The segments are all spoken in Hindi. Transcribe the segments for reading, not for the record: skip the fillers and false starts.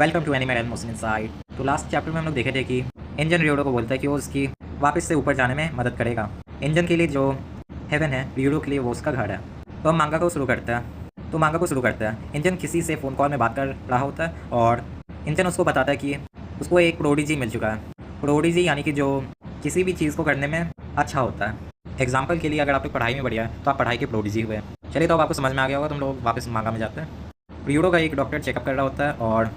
Welcome to anime and motion inside. तो लास्ट चैप्टर में हम लोग देखे थे कि इंजन रियोडो को बोलता है कि वो उसकी वापस से ऊपर जाने में मदद करेगा। इंजन के लिए जो हेवन है, रियोडो के लिए वो उसका घर है। तो हम मांगा को शुरू करते हैं। इंजन किसी से फ़ोन कॉल में बात कर रहा होता है और इंजन उसको बताता है कि उसको एक प्रोडिजी मिल चुका है। प्रोडिजी यानी कि जो किसी भी चीज़ को करने में अच्छा होता है। एग्जाम्पल के लिए अगर आप लोग पढ़ाई में बढ़िया है तो आप पढ़ाई के प्रोडिजी हुए। चलिए, तो अब आपको समझ में आ गया होगा। तुम लोग वापस मांगा में जाते हैं। रियोडो का एक डॉक्टर चेकअप कर रहा होता है और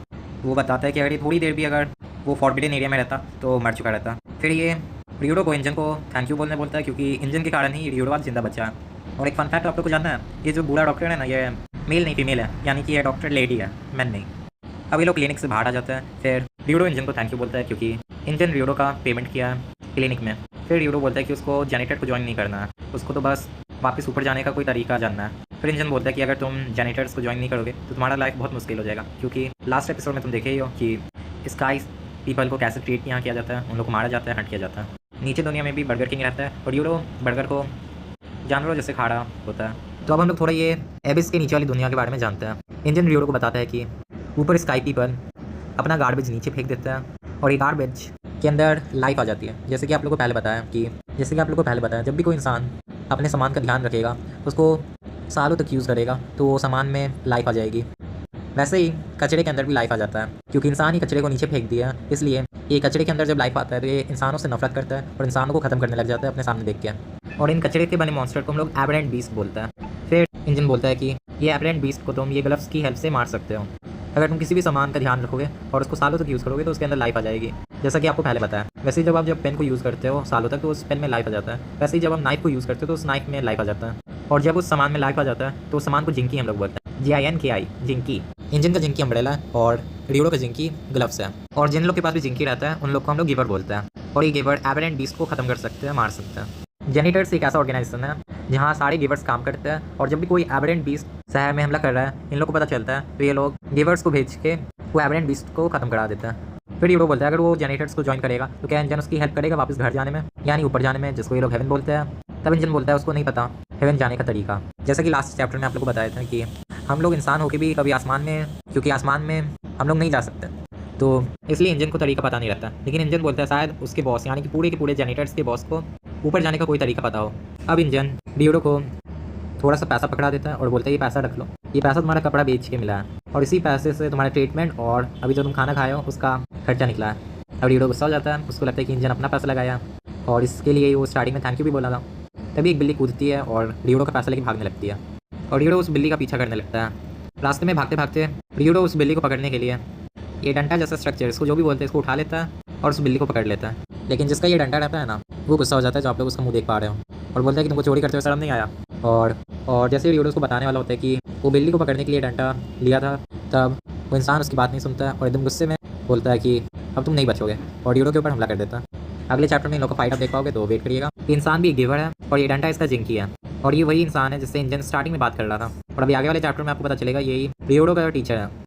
वो बताता है कि अगर ये थोड़ी देर भी अगर वो फॉरबिडन एरिया में रहता तो मर चुका रहता। फिर ये रियोडो को इंजन को थैंक यू बोलने बोलता है, क्योंकि इंजन के कारण ही रियोडो आज जिंदा बचा है। और एक फन फैक्ट आप लोग को जानना है, ये जो बूढ़ा डॉक्टर है ना, ये मेल नहीं फीमेल है, यानी कि ये डॉक्टर लेडी है, मैन नहीं। अब ये लोग क्लिनिक से बाहर आ जाते हैं। फिर रियोडो इंजन को थैंक यू बोलता है, क्योंकि इंजन रियोडो का पेमेंट किया है क्लिनिक में। फिर रियोडो बोलता है कि उसको जेनेटर को ज्वाइन नहीं करना है, उसको तो बस वापस ऊपर जाने का कोई तरीका जानना है। फिर इंजन बोलता है कि अगर तुम जेनेटर्स को ज्वाइन नहीं करोगे तो तुम्हारा लाइफ बहुत मुश्किल हो जाएगा, क्योंकि लास्ट एपिसोड में तुम देखे ही हो कि स्काई पीपल को कैसे ट्रीट यहाँ किया जाता है, उन लोग को मारा जाता है, हट किया जाता है। नीचे दुनिया में भी बर्गर किंग रहता है और रियोडो बर्गर को जानवरों जैसे खा रहा होता है। तो अब हम लोग थोड़ा ये एबिस के नीचे वाली दुनिया के बारे में जानते हैं। इंजन रियोडो को बताता है कि ऊपर स्काई पीपल अपना गार्बेज नीचे फेंक देता है और ये गार्बेज के अंदर लाइफ आ जाती है। जैसे कि आप लोग को पहले बताया जब भी कोई इंसान अपने सामान का ध्यान रखेगा, उसको सालों तक यूज़ करेगा, तो वो सामान में लाइफ आ जाएगी। वैसे ही कचरे के अंदर भी लाइफ आ जाता है, क्योंकि इंसान ही कचरे को नीचे फेंक दिया, इसलिए ये कचरे के अंदर जब लाइफ आता है तो ये इंसानों से नफरत करता है और इंसानों को ख़त्म करने लग जाता है अपने सामने देख के। और इन कचरे के बने मॉन्स्टर को हम लोग एबरेंट बीस्ट बोलते हैं। फिर इंजन बोलता है कि ये एबरेंट बीस्ट को तुम ये ग्लव्स की हेल्प से मार सकते हो। अगर तुम किसी भी सामान का ध्यान रखोगे और उसको सालों तक यूज़ करोगे तो उसके अंदर लाइफ आ जाएगी, जैसा कि आपको पहले बताया। वैसे ही जब पेन को यूज़ करते हो सालों तक तो उस पेन में लाइफ आ जाता है। वैसे ही जब हम नाइफ को यूज़ करते हो तो उस नाइफ में लाइफ आ जाता है। और जब उस सामान में लाइफ आ जाता है तो उस सामान को जिंकी हम लोग बोलते हैं, GINKI, जिंकी। इंजन का जिंकी अम्ब्रेला है और रियोडो का जिंकी ग्लव्स है। और जिन लोग के पास भी जिंकी रहता है उन लोग को हम लोग गिवर बोलते हैं। और ये गिवर एबरेंट बीस्ट को ख़त्म कर सकते हैं, मार सकते हैं। जेनिटर्स एक ऐसा ऑर्गेनाइजेशन है जहाँ सारे गिवर्स काम करते हैं, और जब भी कोई एबरेंट बीस्ट शहर में हमला कर रहा है, इन लोग को पता चलता है तो ये लोग गिवर्स को भेज के वो एबरेंट बीस्ट को ख़त्म करा देता है। फिर रियोडो बोलता है अगर वो जेनिटर्स को ज्वाइन करेगा तो क्या इंजन उसकी हेल्प करेगा वापस घर जाने में, यानी ऊपर जाने में, जिसको ये लोग हेवन बोलते हैं। तब इंजन बोलता है उसको नहीं पता हेवन जाने का तरीका। जैसा कि लास्ट चैप्टर में आप लोग को बताया था कि हम लोग इंसान होकर भी कभी आसमान में, क्योंकि आसमान में हम लोग नहीं जा सकते, तो इसलिए इंजन को तरीका पता नहीं रहता। लेकिन इंजन बोलता है शायद उसके बॉस यानी कि पूरे के पूरे जेनिटर्स के बॉस को ऊपर जाने का कोई तरीका पता हो। अब इंजन रियोडो को थोड़ा सा पैसा पकड़ा देता है और बोलता है ये पैसा रख लो, ये पैसा तुम्हारा कपड़ा बेच के मिला है और इसी पैसे से तुम्हारा ट्रीटमेंट और अभी जो तुम खाना खाए हो उसका खर्चा निकला है। अब रियोडो गुस्सा हो जाता है, उसको लगता है कि इंजन अपना पैसा लगाया और इसके लिए वो स्टार्टिंग में थैंक यू भी बोला था। तभी एक बिल्ली कूदती है और रियोडो का पैसा लेके भागने लगती है और रियोडो उस बिल्ली का पीछा करने लगता है। रास्ते में भागते भागते रियोडो उस बिल्ली को पकड़ने के लिए ये डंडा जैसा स्ट्रक्चर, इसको जो भी बोलते हैं, इसको उठा लेता है और उस बिल्ली को पकड़ लेता है। लेकिन जिसका ये डंडा रहता है ना, वो गुस्सा हो जाता है, जो आप लोग उसका मुंह देख पा रहे हो, और बोलता है कि तुमको चोरी करते हुए शर्म नहीं आया। और जैसे रियोडो उसको बताने वाला होता है कि वो बिल्ली को पकड़ने के लिए डंडा लिया था, तब वो इंसान उसकी बात नहीं सुनता है और एकदम गुस्से में बोलता है कि अब तुम नहीं बचोगे, और रियोडो के ऊपर हमला कर देता है। अगले चैप्टर में इन लोग का फाइट आप देख पाओगे, तो वेट करिएगा। इंसान भी एक गिवर है और ये डंडा इसका जिंकी है, और ये वही इंसान है जिससे इंजन स्टार्टिंग में बात कर रहा था। और अभी आगे वाले चैप्टर में आपको पता चलेगा यही रियोडो का टीचर है।